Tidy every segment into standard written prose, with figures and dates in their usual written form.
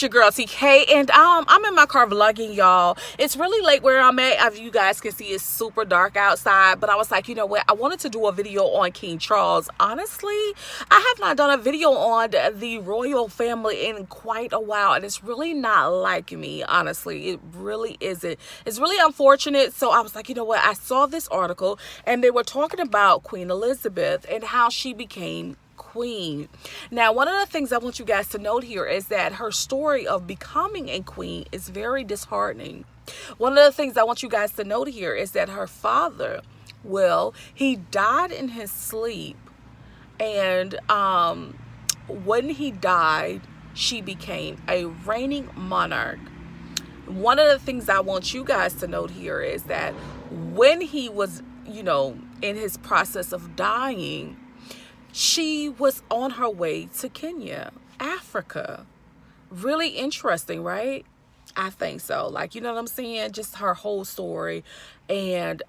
Your girl TK, and I'm in my car vlogging, y'all. It's really late where I'm at. As you guys can see, it's super dark outside, but I was like, you know what, I wanted to do a video on King Charles. Honestly, I have not done a video on the royal family in quite a while, and it's really not like me. Honestly, it really isn't. It's really unfortunate. So I was like, you know what, I saw this article and they were talking about Queen Elizabeth and how she became queen. Now, one of the things I want you guys to note here is that her story of becoming a queen is very disheartening. One of the things I want you guys to note here is that her father, well, he died in his sleep, and when he died, she became a reigning monarch. One of the things I want you guys to note here is that when he was, in his process of dying, she was on her way to Kenya, Africa. Really interesting, right? I think so. Like, you know what I'm saying? Just her whole story and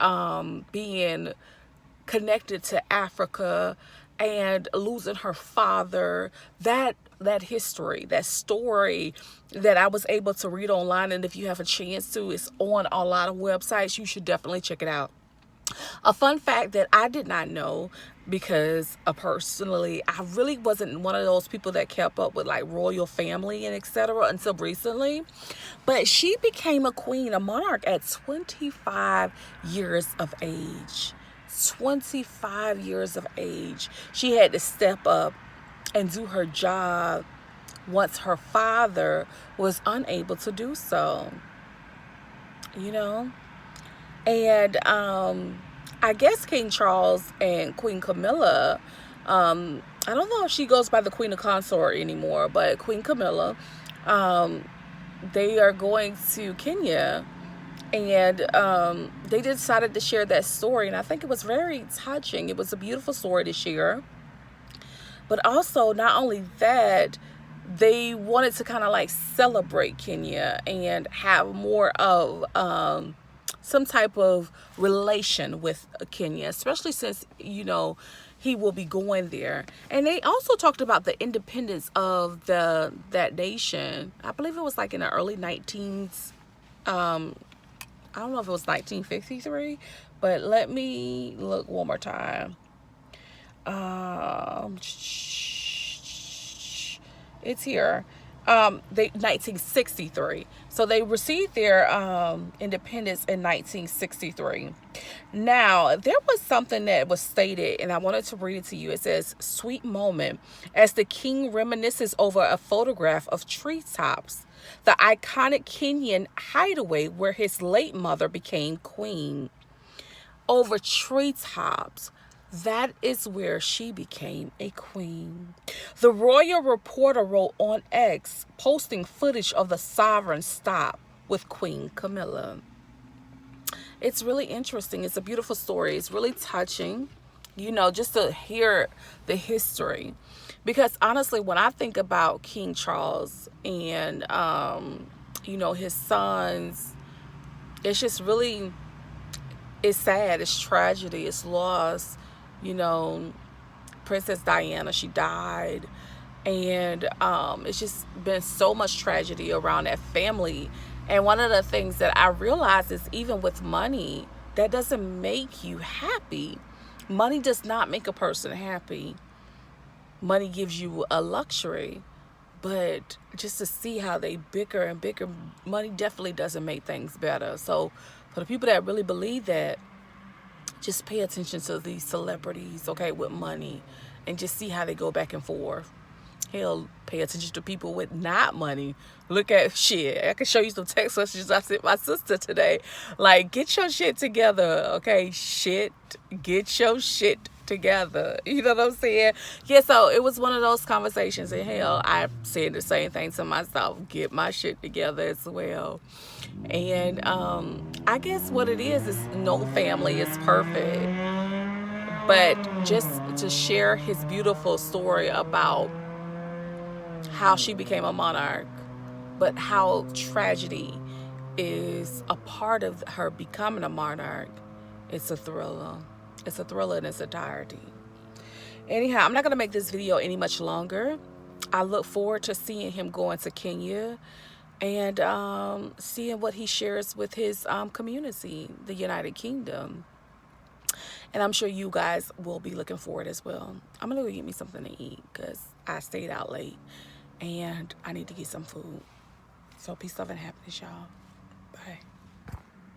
being connected to Africa and losing her father. That history, that story that I was able to read online, and if you have a chance to, it's on a lot of websites. You should definitely check it out. A fun fact that I did not know, because personally I really wasn't one of those people that kept up with like royal family and etc. until recently, but she became a queen, a monarch at 25 years of age. 25 years of age. She had to step up and do her job once her father was unable to do so. And I guess King Charles and Queen Camilla, I don't know if she goes by the Queen of Consort anymore, but Queen Camilla, they are going to Kenya, and they decided to share that story, and I think it was very touching. It was a beautiful story to share. But also, not only that, they wanted to kind of like celebrate Kenya and have more of some type of relation with Kenya, especially since, he will be going there. And they also talked about the independence of that nation. I believe it was like in the early 19s. I don't know if it was 1953, but let me look one more time. It's here. 1963. So they received their independence in 1963. Now, there was something that was stated, and I wanted to read it to you. It says, "Sweet moment as the king reminisces over a photograph of treetops, the iconic Kenyan hideaway where his late mother became queen. Over treetops. That is where she became a queen." The royal reporter wrote on X, posting footage of the sovereign stop with Queen Camilla. It's really interesting. It's a beautiful story. It's really touching, just to hear the history. Because honestly, when I think about King Charles and, his sons, it's just really, it's sad. It's tragedy. It's loss. Princess Diana, she died, and it's just been so much tragedy around that family. And one of the things that I realized is, even with money, that doesn't make you happy. Money does not make a person happy. Money gives you a luxury, but just to see how they bicker and bicker, money definitely doesn't make things better. So for the people that really believe that, just pay attention to these celebrities, okay, with money, and just see how they go back and forth. Hell, pay attention to people with not money. Look at shit. I can show you some text messages I sent my sister today. Like, get your shit together, okay? Get your shit together. You know what I'm saying? Yeah, so it was one of those conversations, and hell, I said the same thing to myself. Get my shit together as well. And I guess what it is no family is perfect, but just to share his beautiful story about how she became a monarch, but how tragedy is a part of her becoming a monarch. It's a thriller. It's a thriller in its entirety. Anyhow, I'm not going to make this video any much longer. I look forward to seeing him going to Kenya and seeing what he shares with his community, the United Kingdom. And I'm sure you guys will be looking forward as well. I'm gonna go get me something to eat because I stayed out late and I need to get some food. So peace, love, and happiness, y'all. Bye.